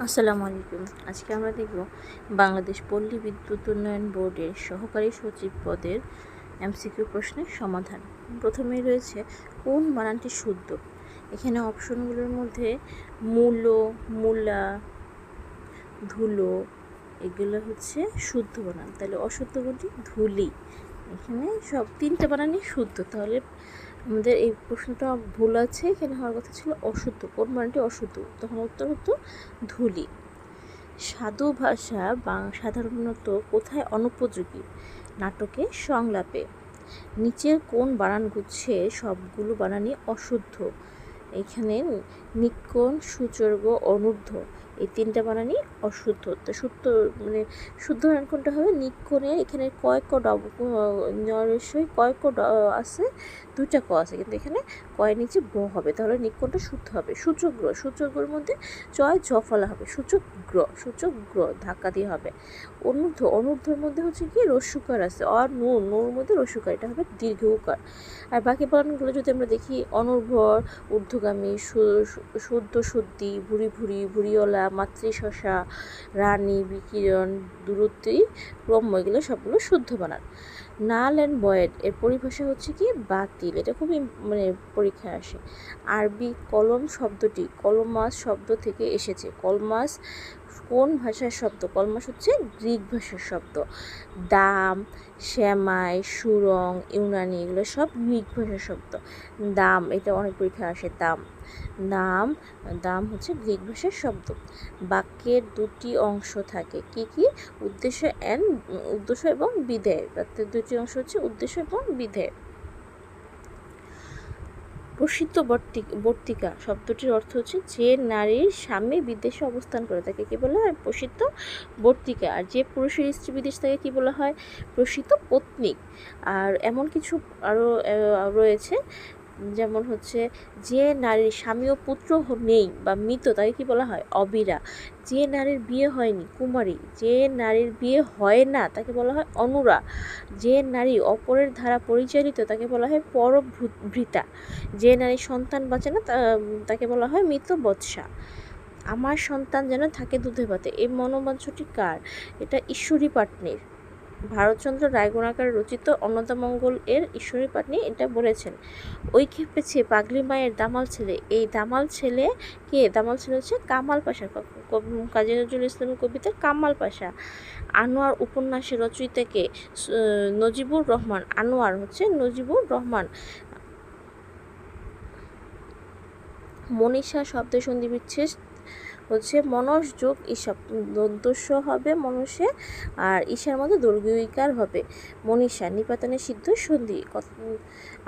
আসসালামু আলাইকুম। আজকে আমরা দেখব বাংলাদেশ পল্লী বিদ্যুৎ উন্নয়ন বোর্ডের সহকারী সচিব পদের এমসিকিউ প্রশ্নের সমাধান। প্রথমেই রয়েছে কোন বানানটি শুদ্ধ। এখানে অপশনগুলোর মধ্যে মূলো, মূলা, ধুলো এগুলো হচ্ছে শুদ্ধ বানান, তাহলে অশুদ্ধ কোনটি? ধুলি। এখানে সব তিনটে বানানই শুদ্ধ, তাহলে আমাদের এই প্রশ্নটা ভুল আছে, এখানে হওয়ার কথা ছিল অশুদ্ধ। কোন বানানটি অশুদ্ধ? তখন উত্তর হতো ধুলি। সাধু ভাষা সাধারণত কোথায় অনুপযোগী? নাটকে, সংলাপে। নিচের কোন বানানগুচ্ছে সবগুলো বানানই অশুদ্ধ? এখানে নিক্কণ, সুচর্গ, অনূর্ধ্ব এই তিনটা বানানই অশুদ্ধ। তো শুদ্ধ বানান কোনটা হবে? নিক্কণের এখানে কয় ক নরসই কয় ক আছে, দুইটা ক আছে, কিন্তু এখানে কয়ের নিচে ব হবে, তাহলে নিক্কণটা শুদ্ধ হবে। সূচগ্র, সূচগ্রর মধ্যে চয় জ ফলা হবে, সূচগ্র, সূচগ্র ধাক্কা দিয়ে হবে। অনূর্ধ্ব, অনূর্ধ্বর মধ্যে হচ্ছে কি রস্যুকার আছে, আর নূর, নূর মধ্যে রস্যুকার, এটা হবে দীর্ঘ উকার। আর বাকি বানানগুলো যদি আমরা দেখি, অনূর্ধ্বর, ঊর্ধ্বগামী, শুদ্ধ, শুদ্ধি, ভুরি ভুরি, ভুরিওলা, মাতৃশশা, রানী, বিকিরণ, দূরত্বী, ক্রম্য, এগুলো সবগুলো শুদ্ধ বানান। নাল অ্যান্ড ভয়েড এর পরিভাষা হচ্ছে কি বাতিল, এটা খুবই পরীক্ষায় আসে। আরবি কলম শব্দটি কলমাস শব্দ থেকে এসেছে। কলমাস কোন ভাষার শব্দ? কলমাস হচ্ছে গ্রিক ভাষার শব্দ। দাম, শ্যামাই, সুরং, ইউনানি এগুলো সব গ্রিক ভাষার শব্দ। দাম, এটা অনেক পরীক্ষায় আসে। দাম, নাম, দাম হচ্ছে গ্রিক ভাষার শব্দ। বাক্যের দুটি অংশ থাকে, কি কি? উদ্দেশ্য এবং বিধেয়। বাক্যের দুটি অংশ হচ্ছে উদ্দেশ্য এবং বিধেয়। প্রসিদ্ধ বর্তিকা শব্দটির অর্থ হচ্ছে যে নারীর স্বামী বিদেশে অবস্থান করে তাকে কি বলা হয়? প্রসিদ্ধ বর্তিকা। আর যে পুরুষের স্ত্রী বিদেশ তাকে কি বলা হয়? প্রসিদ্ধ পত্নী। আর এমন কিছু আরও রয়েছে, যেমন হচ্ছে যে নারীর স্বামী ও পুত্র নেই বা মৃত তাকে কি বলা হয়? অবিরা। যে নারীর বিয়ে হয়নি, কুমারী। যে নারীর বিয়ে হয় না তাকে বলা হয় অনুরা। যে নারী অপরের দ্বারা পরিচালিত তাকে বলা হয় পরভৃতা। যে নারীর সন্তান বাঁচে না তাকে বলা হয় মৃত বৎসা। আমার সন্তান যেন থাকে দুধে ভাতে, এই মনোবাঞ্ছটি কার? এটা ঈশ্বরী পাটনির। ভারতচন্দ্র রায়গোড়াকার রচিত অন্নদামঙ্গল এর ঈশ্বরী পাটনি এটা বলেছেন। ওই খেপেছে পাগলি মায়ের দামাল ছেলে, এই দামাল ছেলে কে? দামাল ছেলে হচ্ছে কামাল পাশা, কাজী নজরুল ইসলামের কবিতা কামাল পাশা। আনোয়ার উপন্যাসের রচয়িতা কে? নজিবুর রহমান। আনোয়ার হচ্ছে নজিবুর রহমান। মনীষা শব্দের সন্ধি বিচ্ছেদ হচ্ছে মনস যোগ ঈশা, দন্তস্য হবে মনসে, আর ঈশার মধ্যে দৈর্ঘ্যিকার হবে মনীষা। নিপাতনের সিদ্ধ সন্ধি।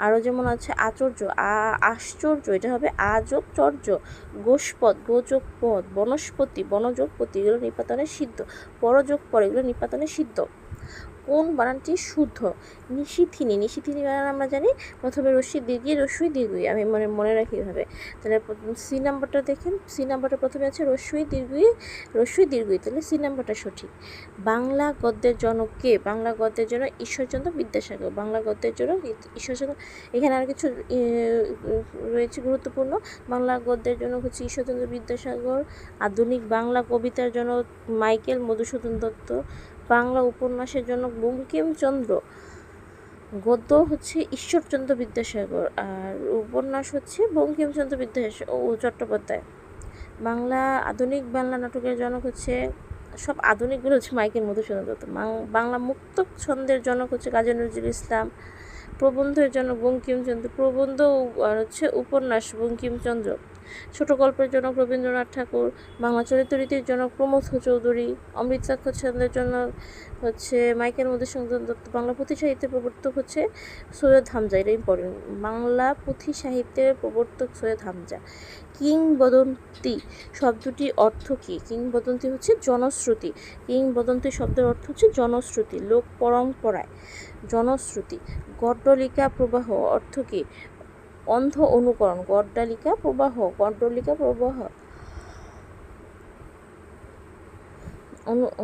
আরও যেমন আছে আচর্য, আশ্চর্য, এটা হবে আযোগ চর্য। গোষ্পদ, গোযোগ পদ। বনস্পতি, বনযোগ পতি, এগুলো নিপাতনের সিদ্ধ। পরযোগ পর, এগুলো নিপাতনের সিদ্ধ। কোন বানানটি শুদ্ধ? নিশিথিনী, নিশিথিনী বানান আমরা জানি প্রথমে রস্যি দীর্ঘি, রস্যই দীর্ঘই, আমি মনে রাখি এভাবে। তাহলে সি নাম্বারটা দেখেন, সি নাম্বারটা প্রথমে আছে রস্যই দীর্ঘই, রস্যই দীর্ঘই, তাহলে সি নাম্বারটা সঠিক। বাংলা গদ্যের জনক কে? বাংলা গদ্যের জনক ঈশ্বরচন্দ্র বিদ্যাসাগর। বাংলা গদ্যের জনক ঈশ্বরচন্দ্র। এখানে আর কিছু রয়েছে গুরুত্বপূর্ণ। বাংলা গদ্যের জনক হচ্ছে ঈশ্বরচন্দ্র বিদ্যাসাগর। আধুনিক বাংলা কবিতার জনক মাইকেল মধুসূদন দত্ত। বাংলা উপন্যাসের জনক বঙ্কিমচন্দ্র। গদ্য হচ্ছে ঈশ্বরচন্দ্র বিদ্যাসাগর, আর উপন্যাস হচ্ছে বঙ্কিমচন্দ্র চট্টোপাধ্যায়। আধুনিক বাংলা নাটকের জনক হচ্ছে, সব আধুনিকগুলো হচ্ছে মাইকেল মধুসূদন দত্ত। বাংলা মুক্ত ছন্দের জনক হচ্ছে কাজী নজরুল ইসলাম। প্রবন্ধের জনক বঙ্কিমচন্দ্র। প্রবন্ধ আর হচ্ছে উপন্যাস বঙ্কিমচন্দ্র। ছোট গল্পের জনক রবীন্দ্রনাথ ঠাকুর। বাংলা চরিত্ররীতির জনক প্রমথ চৌধুরী। অমৃত সাক্ষ্য ছন্দের জন্য হচ্ছে মাইকেল মধুসূদন দত্ত। বাংলা পুঁথি সাহিত্যের প্রবর্তক হচ্ছে সৈয়দ হামজা, এটা ইম্পর্টেন্ট। বাংলা পুঁথি সাহিত্যের প্রবর্তক সৈয়দ হামজা। কিংবদন্তি শব্দটির অর্থ কী? কিংবদন্তি হচ্ছে জনশ্রুতি। কিংবদন্তি শব্দের অর্থ হচ্ছে জনশ্রুতি, লোক পরম্পরায়, জনশ্রুতি। গড্ডলিকা প্রবাহ অর্থ কী? অন্ধ অনুকরণ। গড্ডলিকা প্রবাহ, গড্ডলিকা প্রবাহ,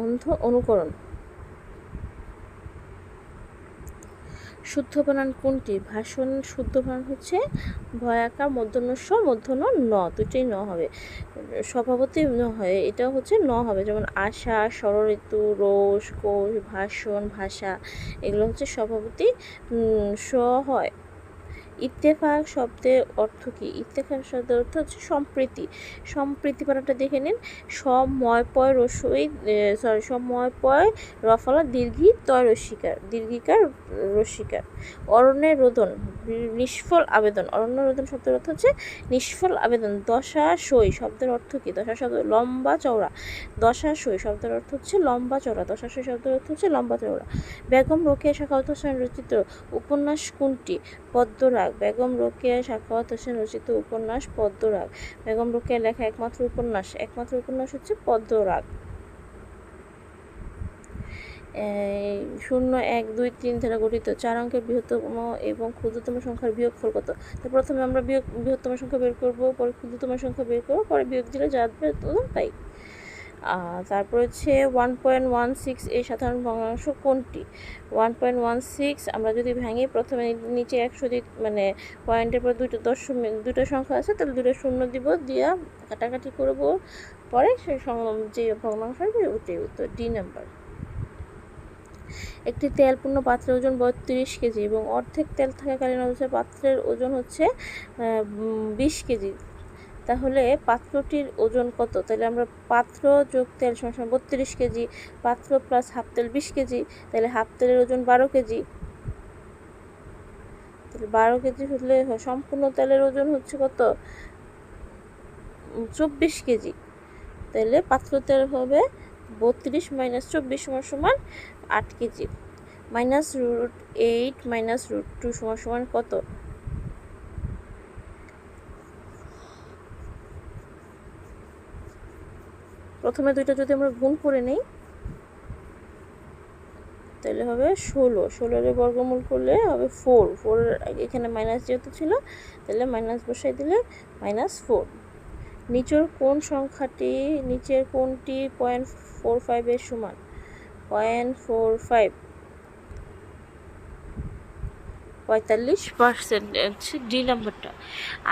অন্ধ অনুকরণ। শুদ্ধ বানান কোনটি? ভাষণ শুদ্ধ বানান হচ্ছে ভয়াকার মূর্ধন্য স মূর্ধন্য ন, দুটোই ন হবে। স্বভাবতই ন হয়, এটা হচ্ছে ন হবে। যেমন আশা, ষড়ঋতু, রোষ, কোষ, ভাষণ, ভাষা, এগুলো হচ্ছে স্বভাবতই স হয়। ইত্তেফাক শব্দের অর্থ কী? ইত্তেফাক শব্দের অর্থ হচ্ছে সম্প্রীতি। সম্প্রীতি বানানটা দেখে নিন। সময় রসই সময় রফলা দীর্ঘি তয় রসিকার, দীর্ঘিকার রসিকার। অরণ্যের রোদন নিষ্ফল আবেদন। অরণ্য রোদন শব্দের অর্থ হচ্ছে নিষ্ফল আবেদন। দশাশই শব্দের অর্থ কী? দশা শব্দ লম্বা চওড়া। দশাশই শব্দের অর্থ হচ্ছে লম্বা চওড়া। দশাশই শব্দের অর্থ হচ্ছে লম্বা চওড়া। বেগম রোকেয়া সাখাওয়াত হোসেন রচিত উপন্যাস কোনটি? পদ্মরাগ। বেগম রোকেয়া সাখাওয়াত হোসেন রচিত উপন্যাস পদ্মরাগ। বেগম রোকেয়া লেখা একমাত্র উপন্যাস হচ্ছে পদ্মরাগ। 0, 1, 2, 3 দ্বারা গঠিত 4 অঙ্কের বৃহত্তম এবং ক্ষুদ্রতম সংখ্যার বিয়োগফল কত? তো প্রথমে আমরা বৃহত্তম সংখ্যা বের করব, পরে ক্ষুদ্রতম সংখ্যা বের করব, পরে বিয়োগ দিলে যা আসবে তাই। তারপর হচ্ছে 1.16 এর সাধারণ ভগ্নাংশ কোনটি? 1.16 আমরা যদি ভাঙি, প্রথমে নিচে 100 মানে পয়েন্টের পর দুটো সংখ্যা আছে, তাহলে দুটো শূন্য দিব, দিয়া কাটাকাটি করব, পরে যে ভগ্নাংশ হবে ওটাই উত্তর, ডি নাম্বার। একটি তেলপূর্ণ পাত্রের ওজন 32 কেজি এবং অর্ধেক তেল থাকাকালীন অবস্থায় পাত্রের ওজন হচ্ছে 20 কেজি। তাহলে পাত্রটির ওজন কত? তাহলে আমরা পাত্র যোগ তেল সমান 32 কেজি, পাত্র প্লাস হাফ তেল 20 কেজি, তাহলে হাফ তেলের ওজন 12 কেজি। তাহলে 12 কেজি হলে সম্পূর্ণ তেলের ওজন হচ্ছে কত? 24 কেজি। তাহলে পাত্র তেল হবে 32 - 24 সমান 8 কেজি। -√8 - √2 সমান কত? প্রথমে দুইটা যদি আমরা গুণ করে নেই, তাহলে হবে 16 এর বর্গমূল করলে হবে 4 এখানে মাইনাস যেহেতু ছিল, তাহলে মাইনাস বসাই দিলে -4। নিচের কোনটি 0.45 এর সমান? 0.45 45% হচ্ছে ডি নাম্বারটা।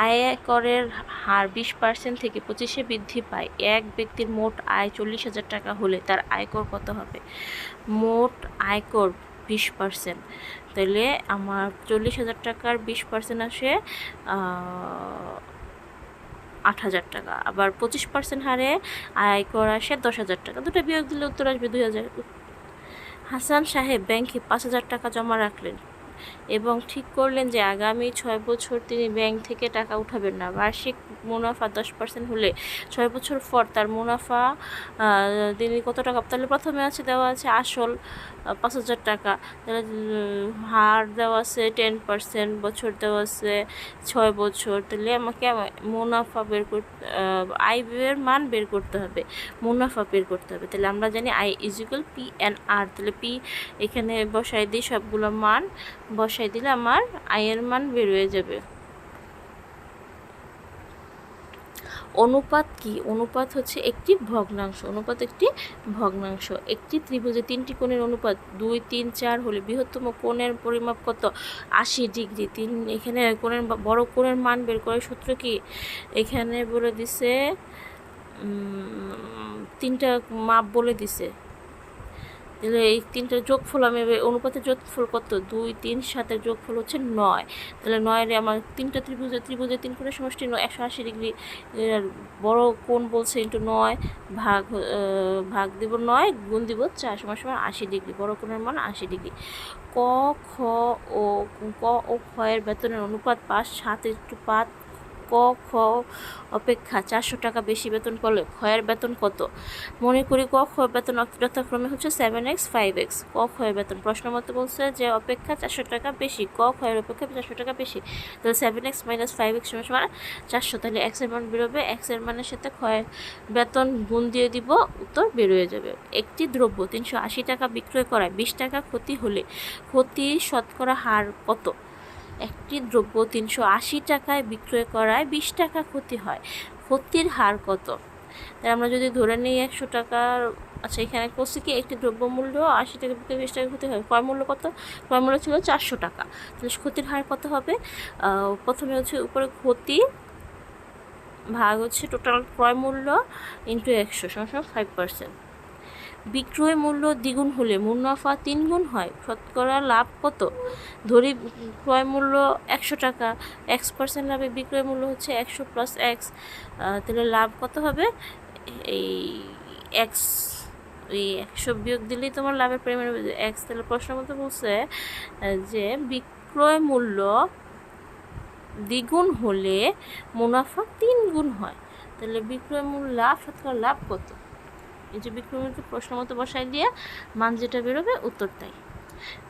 আয়করের হার 20% থেকে 25-এ বৃদ্ধি পায়। এক ব্যক্তির মোট আয় 40,000 টাকা হলে তার আয়কর কত হবে? মোট আয়কর 20%, তাহলে আমার 40,000 টাকার 20% আসে 8,000 টাকা। আবার 25% হারে আয়কর আসে 10,000 টাকা। দুটো বিয়োগ দিলে উত্তর আসবে 2,000। হাসান সাহেব ব্যাংকে 5,000 টাকা জমা রাখলেন এবং ঠিক করলেন যে আগামী 6 বছর তিনি ব্যাংক থেকে টাকা উঠাবেন না। বার্ষিক মুনাফা 10% হলে 6 বছর পর তার মুনাফা তিনি কত টাকা? তাহলে প্রথমে দেওয়া আছে আসল 5,000 টাকা, তাহলে হার দেওয়া আছে 10%, বছর দেওয়া আছে 6 বছর, তাহলে আমাকে মুনাফা বের করতে, আয়ের মান বের করতে হবে, মুনাফা বের করতে হবে। তাহলে আমরা জানি আই ইকুয়াল PNR, তাহলে পি এখানে বসাই দিই, সবগুলো মান বসাই দিলে আমার আয়ের মান বের হয়ে যাবে। অনুপাত কি? অনুপাত হচ্ছে একটি ভগ্নাংশ। একটি ত্রিভুজে 3টি কোণের অনুপাত 2, 3, 4 হলে বৃহত্তম কোণের পরিমাপ কত? 80 ডিগ্রি। এখানে কোণের বড় কোণের মান বের করার সূত্র কি? এখানে বলে দিছে 3টা মাপ বলে দিছে, তাহলে এই 3টার যোগফল আমি অনুপাতের যোগফল কত? 2, 3, 7-এর যোগফল হচ্ছে 9। তাহলে 9-এর আমার 3টা ত্রিভুজে 3 কোণের সমষ্টি 180 ডিগ্রি। বড় কোণ বলছে ইন্টু 9 ভাগ দিব 9, গুণ দিব 4 সমান 80 ডিগ্রি। বড় কোণের মান 80 ডিগ্রি। ক ও খ এর বেতনের অনুপাত 5:7 ক খ অপেক্ষা 400 টাকা বেশি বেতন পেলে খ এর বেতন কত? মনে করি ক খ বেতন যথাক্রমে হচ্ছে 7x 5x। ক খ এর বেতন প্রশ্ন মতো বলছে যে অপেক্ষা 400 টাকা বেশি, ক খ এর অপেক্ষা 400 টাকা বেশি, তাহলে 7x - 5x সমান 400। তাহলে x এর মান বেরোবে, x এর মানের সাথে খ এর বেতন গুণ দিয়ে দিব, উত্তর বের হয়ে যাবে। একটি দ্রব্য 380 টাকা বিক্রয় করায় 20 টাকা ক্ষতি হলে ক্ষতি শতকরা হার কত? একটি দ্রব্য 380 টাকায় বিক্রয় করায় 20 টাকা ক্ষতি হয়, ক্ষতির হার কত? তাই আমরা যদি ধরে নিই 100 টাকার, আচ্ছা এখানে করছি কি একটি দ্রব্যমূল্য 80 টাকা বিক্রি 20 টাকা ক্ষতি হয়, ক্রয় মূল্য কত? ক্রয় মূল্য ছিল 400 টাকা, তাহলে ক্ষতির হার কত হবে? প্রথমে হচ্ছে উপরে ক্ষতি ভাগ হচ্ছে টোটাল ক্রয় মূল্য ইন্টু 100 সমান 5%। বিক্রয় মূল্য দ্বিগুণ হলে মুনাফা 3 গুণ হয়, শতকরা লাভ কত? ধরি ক্রয় মূল্য 100 টাকা, X% লাভে বিক্রয় মূল্য হচ্ছে 100 প্লাস এক্স, তাহলে লাভ কত হবে? এই এক্স, ওই 100 বিয়োগ দিলেই তোমার লাভের পরিমাণ এক্স। তাহলে প্রশ্ন মতো বলছে যে বিক্রয় মূল্য দ্বিগুণ হলে মুনাফা 3 গুণ হয়, তাহলে বিক্রয় মূল্য লাভ শতকরা লাভ কত? এই যে বিক্রয় মূল্য প্রশ্ন মতো বসাই দিয়ে মান যেটা বেরোবে উত্তর তাই।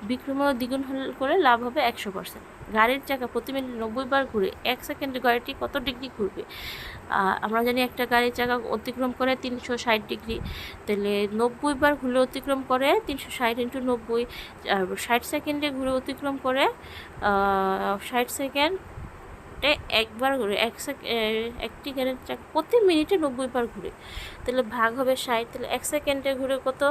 বিক্রয় মূল্য দ্বিগুণ করে লাভ হবে 100%। গাড়ির চাকা প্রতি মিনিটে 90 বার ঘুরে, 1 সেকেন্ডে গাড়িটি কত ডিগ্রি ঘুরবে? আমরা জানি একটা গাড়ির চাকা অতিক্রম করে 360 ডিগ্রি, তাহলে 90 বার ঘুরে অতিক্রম করে 360 ইন্টু 90, 60 সেকেন্ডে ঘুরে অতিক্রম করে 60 সেকেন্ডে একবার ঘুরে, একটি গাড়ির চাকা প্রতি মিনিটে 90 বার ঘুরে, তাহলে ভাগ হবে 60, তাহলে 1 সেকেন্ডে ঘুরে কত?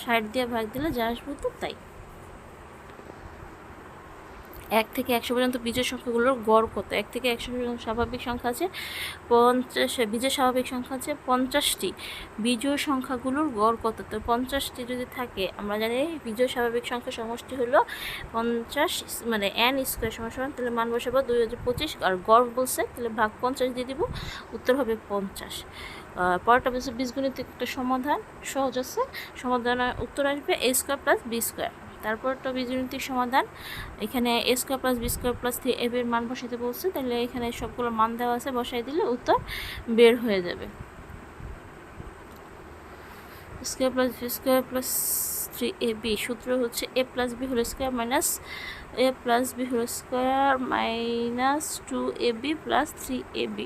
60 দিয়ে ভাগ দিলে যা আসবে তো তাই। 1 থেকে 100 পর্যন্ত বিজোড় সংখ্যাগুলোর গড় কত? 1 থেকে 100 পর্যন্ত স্বাভাবিক সংখ্যা আছে 50, বিজোড় স্বাভাবিক সংখ্যা আছে 50টি, বিজোড় সংখ্যাগুলোর গড় কত? তো 50টি যদি থাকে, আমরা জানি বিজোড় স্বাভাবিক সংখ্যা সমষ্টি হলো 50, মানে n স্কোয়ার সমান, তাহলে মান বসাবো 2025, আর গড় বলছে তাহলে ভাগ 50 দিয়ে দিব, উত্তর হবে 50। পরেরটা বলছে বীজগণিত একটা সমাধান, সহজ আছে, সমাধান উত্তর আসবে a square plus b square. তারপরটা বীজগণিতিক সমাধান, এখানে a square plus b square plus 3ab এর মান বসাতে বলছে, তাহলে এখানে সবগুলো মান দেওয়া আছে, বসাই দিলে উত্তর বের হয়ে যাবে। Square plus b square plus 3ab সূত্র হচ্ছে a plus b whole square minus a plus b whole square minus 2ab plus 3ab।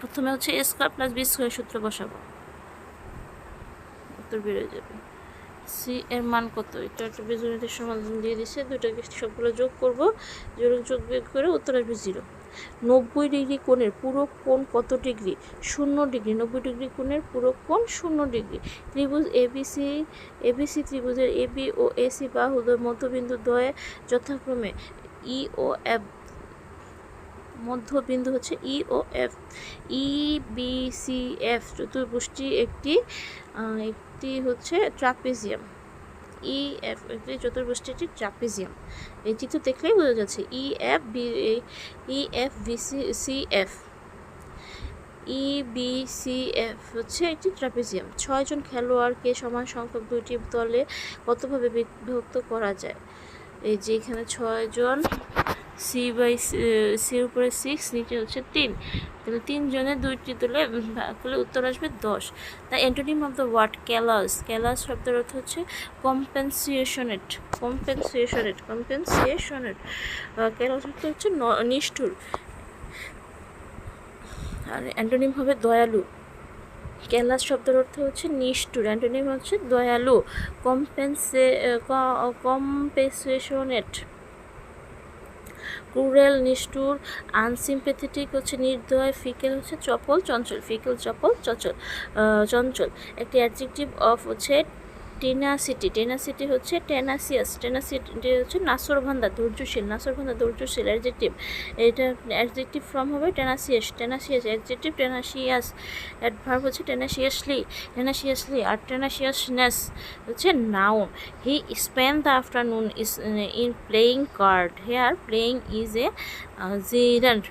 প্রথমে হচ্ছে a square plus b square সূত্র বসাবো, উত্তর বেরিয়ে যাবে। সি এর মান কত? এটা একটা বীজগণিতের সমাধান দিয়ে দিছে, দুটোকে সবগুলো যোগ করব, যোগ বিয়োগ করে উত্তর আসবে 0। 90 ডিগ্রি কোণের পূরক কোণ কত ডিগ্রি? 0 ডিগ্রি। 90 ডিগ্রি কোণের পূরক কোণ 0 ডিগ্রি। ত্রিভুজ এবিসি ত্রিভুজের এবি ও এসি বাহুদ্বয় মধ্যবিন্দু দ্বয়ে যথাক্রমে ই ও এফ, মধ্যবিন্দু হচ্ছে ই ও F, E B C F চতুর্ভুজটি একটি হচ্ছে ট্রাপিজিয়াম, ই এফ একটি চতুর্ভুজটি একটি ট্রাপিজিয়াম। এই চিত্র দেখলেই বোঝা যাচ্ছে E F B C F, E B C F হচ্ছে একটি ট্রাপিজিয়াম। 6 জন খেলোয়াড়কে সমান সংখ্যক দুইটি দলে কতভাবে বিভক্ত করা যায়? এই যে এখানে 6 জন, সি বাই সির উপরে 6, নিচে হচ্ছে 3, তাহলে 3 জনের দুইটি দলে তাহলে উত্তর আসবে 10। The antonym of the word callous, callous শব্দের অর্থ হচ্ছে কম্পেনসেশনেট, ক্যালাস অর্থ হচ্ছে নিষ্ঠুর, আর অ্যান্টোনিম হবে দয়ালু। ক্যালাস শব্দের অর্থ হচ্ছে নিষ্ঠুর, অ্যান্টোনিম হচ্ছে দয়ালু। কম্পেনসেশনেট ক্রুয়েল নিষ্ঠুর, আনসিম্পেথেটিক হচ্ছে নির্দয়, ফিকেল হচ্ছে চপল চঞ্চল, চঞ্চল। একটি অ্যাডজেক্টিভ অফ হচ্ছে টেনাসিটি হচ্ছে টেনাসিয়াস হচ্ছে নাসরভান্দা ধৈর্যশীল, অ্যাডজেক্টিভ, এটা অ্যাডজেক্টিভ ফর্ম হবে টেনাসিয়াস, অ্যাডজেক্টিভ টেনাসিয়াস, অ্যাডভার্ব হচ্ছে টেনাসিয়াসলি, আর টেনাসিয়াসনেস হচ্ছে noun. He spend the afternoon in playing card, here playing is a gerund,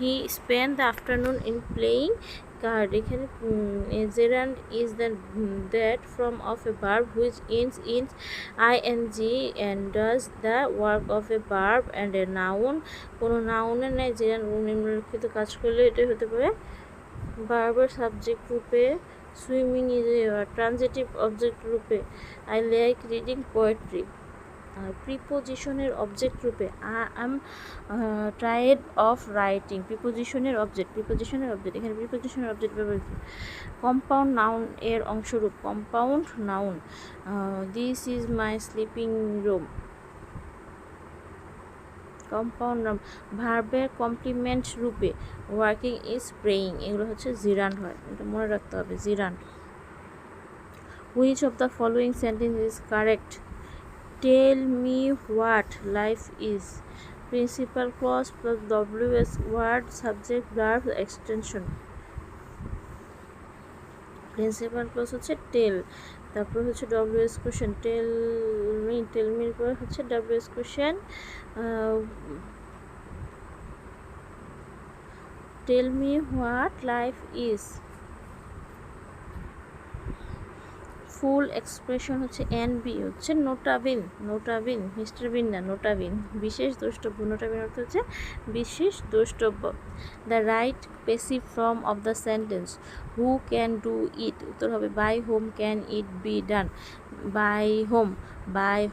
he spend the afternoon in playing card, এখানে gerund is that form of a verb which ends in ing and does the work of a verb and a noun, কোনো নাউনের নেয় gerund নিম্নলিখিত কাজ করলে এটাই হতে পারে ভার্বের সাবজেক্ট রূপে, swimming is a transitive object রূপে, আই লাইক রিডিং পোয়েট্রি, প্রিপোজিশনের অবজেক্ট রূপে, I am tired of writing, প্রিপোজিশনের অবজেক্ট, এখানে প্রিপোজিশনের অবজেক্ট ব্যবহৃত। কম্পাউন্ড নাউন এর অংশরূপ, compound noun, this is my sleeping room, compound নাম, ভার্বের কমপ্লিমেন্ট রূপে ওয়ার্কিং ইজ প্রেয়িং, এগুলো হচ্ছে জিরান্ড হয়, এটা মনে রাখতে হবে gerund. Which of the following sentence is correct? Tell me what life is, principal clause plus WS word subject verb extension. Principal clause হচ্ছে টেল, তারপর হচ্ছে WS কোশ্চেন, টেল মির পরে হচ্ছে WS question, tell me what life is. Full expression হচ্ছে NB, হচ্ছে নোটাবিন, নোটাবিন mister বিন না, নোটাবিন বিশেষ দ্রষ্টব্য, নোটাবিন অর্থ হচ্ছে বিশেষ দ্রষ্টব্য। The right passive form of the sentence, who can do it, উত্তর হবে by whom can it be done, by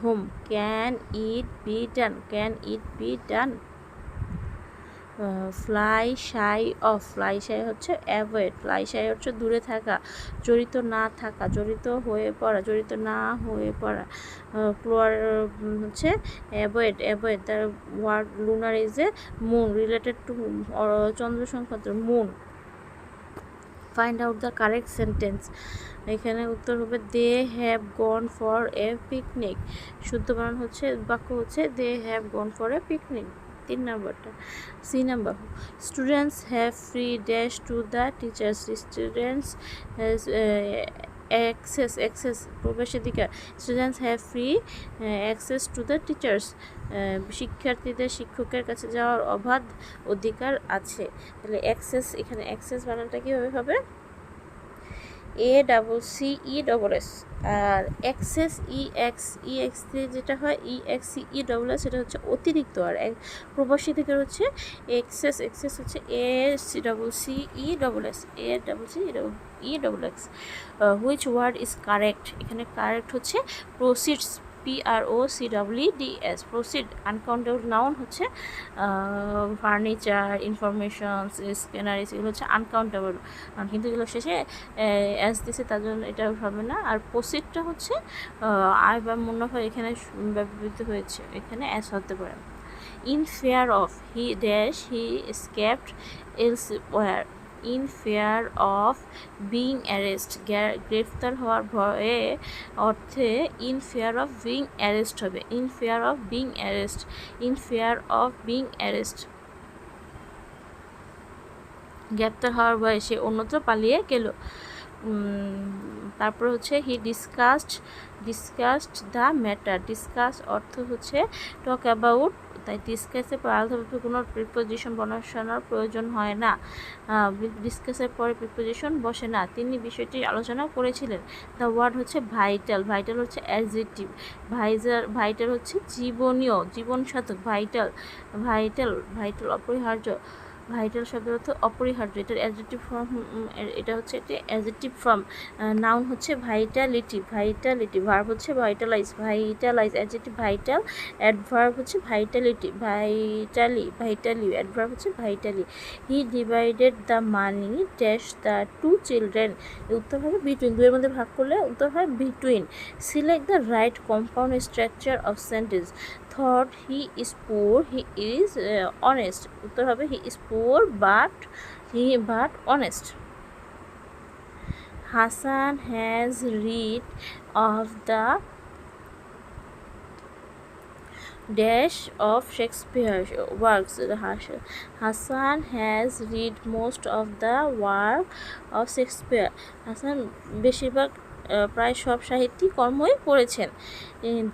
whom can it be done, can it be done. Fly shy of, fly shy হচ্ছে avoid, fly shy হচ্ছে দূরে থাকা, জড়িত না থাকা, জড়িত হয়ে পড়া, জড়িত না হয়ে পড়া। ক্লোয়ার হচ্ছে অ্যাভয়েড, তার word lunar is a moon, related to চন্দ্র সংক্রান্ত moon. Find out the correct sentence, এখানে উত্তর হবে they have gone for a picnic, শুদ্ধ বানান হচ্ছে বাক্য হচ্ছে they have gone for a picnic. 3 নম্বরটা, C number, students have free dash to the teachers, students has access প্রবেশাধিকার, students have free access to the teachers, শিক্ষার্থীদের শিক্ষকের কাছে যাওয়ার অবাধ অধিকার আছে। তাহলে অ্যাক্সেস, এখানে অ্যাক্সেস বানানটা কীভাবে হবে? ACCESS, আর এক্সেস EX দিয়ে যেটা হয় EXCESS, সেটা হচ্ছে অতিরিক্ত, আর প্রবাসী থেকে হচ্ছে এক্সেস হচ্ছে ACCESS। Which word is correct, এখানে কারেক্ট হচ্ছে proceeds, PROCEEDS, proceed. Uncountable noun হচ্ছে ফার্নিচার, ইনফরমেশনস, স্ক্যানারিস, এগুলো হচ্ছে আনকাউন্টেবল, কিন্তু এগুলো শেষে অ্যাস দিছে তার জন্য এটা হবে না। আর প্রসিডটা হচ্ছে আয় বা মুনাফা এখানে ব্যবহৃত হয়েছে, এখানে অ্যাস হতে পারে। In fear of he dash he escaped elsewhere, in fear of being arrest, গ্রেফতার হওয়ার ভয়ে অর্থে in fear of being arrest হবে, in fear of being arrest, in fear of being arrest. গ্রেফতার হওয়ার ভয়ে সে অন্যত্র পালিয়ে গেল। তারপর হচ্ছে he discussed the matter, discuss অর্থ হচ্ছে টক অ্যাবাউট, তাই ডিসকাসের পর আলাদাভাবে কোনো প্রিপোজিশন বসানোর প্রয়োজন হয় না, ডিসকাসের পরে প্রিপোজিশন বসে না, তিনি বিষয়টি আলোচনা করেছিলেন। দ্য ওয়ার্ড হচ্ছে ভাইটাল, ভাইটাল হচ্ছে অ্যাডজেক্টিভ, ভাইটাল হচ্ছে জীবনীয়, জীবনসাধক, ভাইটাল অপরিহার্য, ভাইটাল শব্দের অর্থ অপরিহার্য, এটার অ্যাডজেক্টিভ ফর্ম, এটা হচ্ছে একটি অ্যাডজেক্টিভ ফর্ম। নাউন হচ্ছে ভাইটালিটি, ভার্ব হচ্ছে ভাইটালাইজ, অ্যাডজেক্টিভ ভাইটাল, অ্যাডভার্ব হচ্ছে ভাইটালিটি, অ্যাডভার্ব হচ্ছে vitally. He divided the money dash the two children, উত্তর হবে বিটুইন, দুয়ের মধ্যে ভাগ করলে উত্তর হয় between. Select the right compound structure of sentence, thought he is poor, he is honest, উত্তর হবে he is poor but honest. Hassan has read of the dash of Shakespeare works, Hassan has read most of the work of Shakespeare, Hasan বেশিরভাগ প্রায় সব সাহিত্যিক কর্মই পড়েছেন।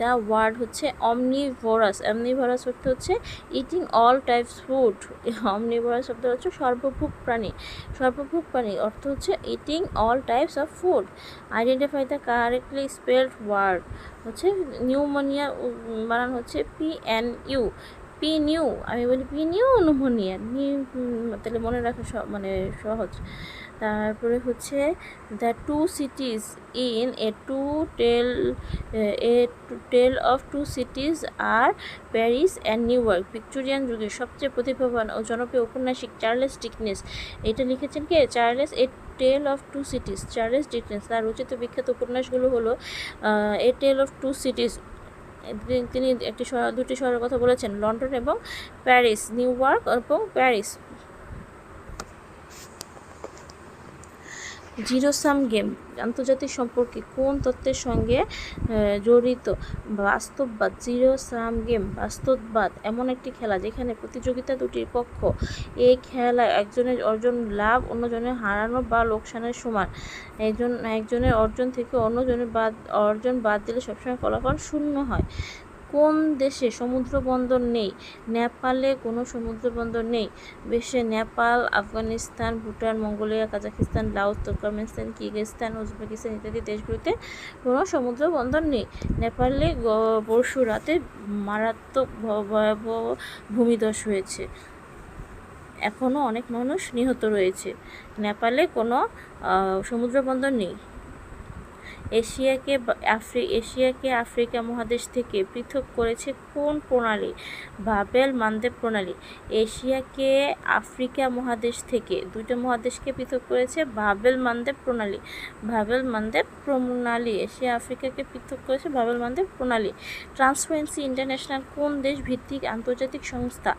The word হচ্ছে omnivorous, অর্থ হচ্ছে eating all types food, omnivorous শব্দ হচ্ছে সর্বভোগ প্রাণী, অর্থ হচ্ছে eating all types of food. Identify the correctly spelled word, হচ্ছে নিউমোনিয়া বানান হচ্ছে PNU, আমি বলি নিউমোনিয়া, তাহলে মনে রাখা মানে সহজ। তারপরে হচ্ছে the two cities in a tale of two cities are Paris and New York, Victorian যুগের সবচেয়ে প্রতিভাবান ও জনপ্রিয় ঔপন্যাসিক চার্লস ডিকেন্স, এটা লিখেছেন কে? A tale of two cities, Charles Dickens. তার রচিত বিখ্যাত উপন্যাসগুলো হলো এ টেল অফ টু সিটিজ, তিনি দুটি শহরের কথা বলেছেন, লন্ডন এবং প্যারিস, নিউ ইয়র্ক এবং প্যারিস। জিরো সাম গেম আন্তর্জাতিক সম্পর্কে কোন তত্ত্বের সঙ্গে জড়িত? বাস্তববাদ। জিরো সাম গেম বাস্তববাদ এমন একটি খেলা যেখানে প্রতিযোগিতা দুটির পক্ষ। এই খেলায় একজনের অর্জন লাভ অন্যজনের হারানো বা লোকসানের সমান। একজনের অর্জন থেকে অন্যজনের অর্জন বাদ দিলে সবসময় ফলাফল শূন্য হয়। কোন দেশে সমুদ্র বন্দর নেই? নেপালে কোনো সমুদ্র বন্দর নেই। বিশ্বে Nepal, Afghanistan, Bhutan, Mongolia, Kazakhstan, Laos, Turkmenistan, Kyrgyzstan, Uzbekistan ইত্যাদি দেশগুলোতে কোনো সমুদ্র বন্দর নেই। নেপালে পরশু রাতে মারাত্মক ভয়াবহ ভূমিধস হয়েছে, এখনও অনেক মানুষ নিহত রয়েছে। নেপালে কোনো সমুদ্র বন্দর নেই। এশিয়াকে আফ্রিকা মহাদেশ থেকে পৃথক করেছে কোন প্রণালী? বাবেল মানদেব প্রণালী। এশিয়াকে আফ্রিকা মহাদেশ থেকে দুইটা মহাদেশকে পৃথক করেছে বাবেল মানদেব প্রণালী। এশিয়া আফ্রিকাকে পৃথক করেছে বাবেল মানদেব প্রণালী। ট্রান্সপারেন্সি ইন্টারন্যাশনাল কোন দেশ ভিত্তিক আন্তর্জাতিক সংস্থা?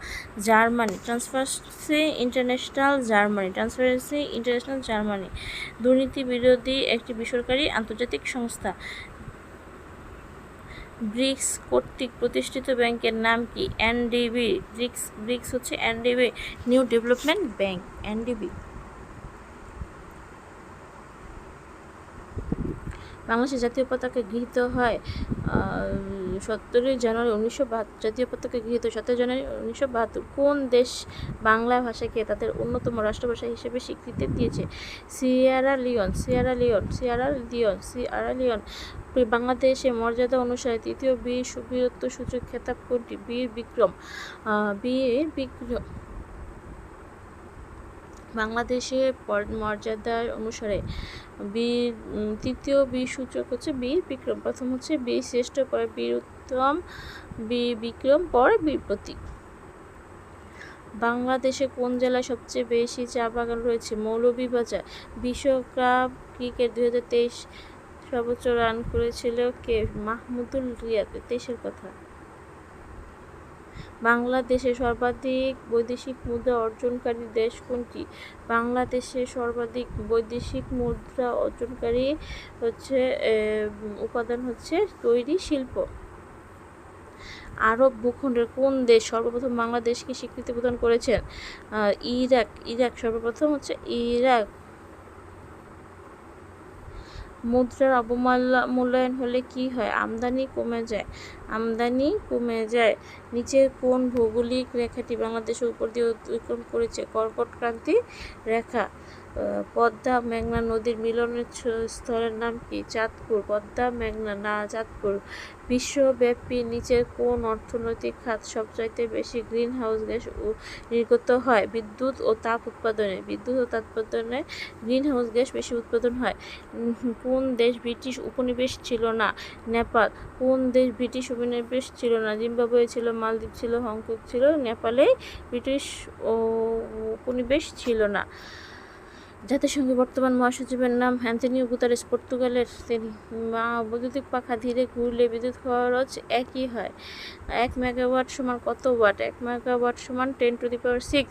জার্মানি। Transparency international Germany. দুর্নীতি বিরোধী একটি বেসরকারি আন্তর্জাতিক সংস্থা। ব্রিক্স কর্তৃক প্রতিষ্ঠিত ব্যাংকের নাম কি? এনডিবি। ব্রিক্স হচ্ছে NDB, new development bank, NDB. বাংলাদেশের জাতীয় পতাকা গৃহীত হয় 17 জানুয়ারি 1972। জাতীয় পতাকা গৃহীত 17 জানুয়ারি 1972। কোন দেশ বাংলা ভাষাকে তাদের অন্যতম রাষ্ট্রভাষা হিসেবে স্বীকৃতি দিয়েছে? Sierra Leone. বাংলাদেশের মর্যাদা অনুসারে তৃতীয় বীরত্ব সূচক খেতাব কোনটি? বীর বিক্রম। বাংলাদেশের মর্যাদার অনুসারে তৃতীয় বীর সূচক হচ্ছে বীর বিক্রম। প্রথম হচ্ছে বীর শ্রেষ্ঠ, পরে বীর উত্তম, বীর বিক্রম, পরে বীর প্রতীক। বাংলাদেশে কোন জেলায় সবচেয়ে বেশি চা বাগান রয়েছে? মৌলভীবাজার। বিশ্বকাপ ক্রিকেট 2023 সর্বোচ্চ রান করেছিল কে? মাহমুদুল রিয়াদ। 23-এর কথা। বাংলাদেশের সর্বাধিক বৈদেশিক মুদ্রা অর্জনকারী দেশ কোনটি? বাংলাদেশের সর্বাধিক বৈদেশিক মুদ্রা অর্জনকারী উপাদান হচ্ছে তৈরি শিল্প। আরব ভূখণ্ডের কোন দেশ সর্বপ্রথম বাংলাদেশকে স্বীকৃতি প্রদান করেছেন? ইরাক সর্বপ্রথম হচ্ছে ইরাক। মুদ্রার অবমূল্যায়ন হলে কি হয়? আমদানি কমে যায়। নিচের কোন ভৌগোলিক রেখাটি বাংলাদেশের উপর দিয়ে অতিক্রম করেছে? কর্কট ক্রান্তি রেখা। পদ্মা মেঘনা নদীর মিলনের স্থলের নাম কি? চাঁদপুর। চাঁদপুর। বিশ্বব্যাপী নিচের কোন অর্থনৈতিক খাত সবচাইতে বেশি গ্রিন হাউস গ্যাস নির্গত হয়? বিদ্যুৎ ও তাপ উৎপাদনে গ্রিন হাউস গ্যাস বেশি উৎপাদন হয়। কোন দেশ ব্রিটিশ উপনিবেশ ছিল না? নেপাল। কোন দেশ ব্রিটিশ উপনিবেশ ছিল না? জিম্বাবুয়ে ছিল, মালদ্বীপ ছিল, হংকং ছিল। নেপালে ব্রিটিশ উপনিবেশ ছিল না। জাতিসংঘের বর্তমান মহাসচিবের নাম? অ্যান্তোনিও গুতেরেস, পর্তুগালের তিনি। বৈদ্যুতিক পাখা ধীরে ঘুরলে বিদ্যুৎ খরচ একই হয়। 1 মেগাওয়াট সমান কত ওয়াট? 1 মেগাওয়াট সমান 10⁶।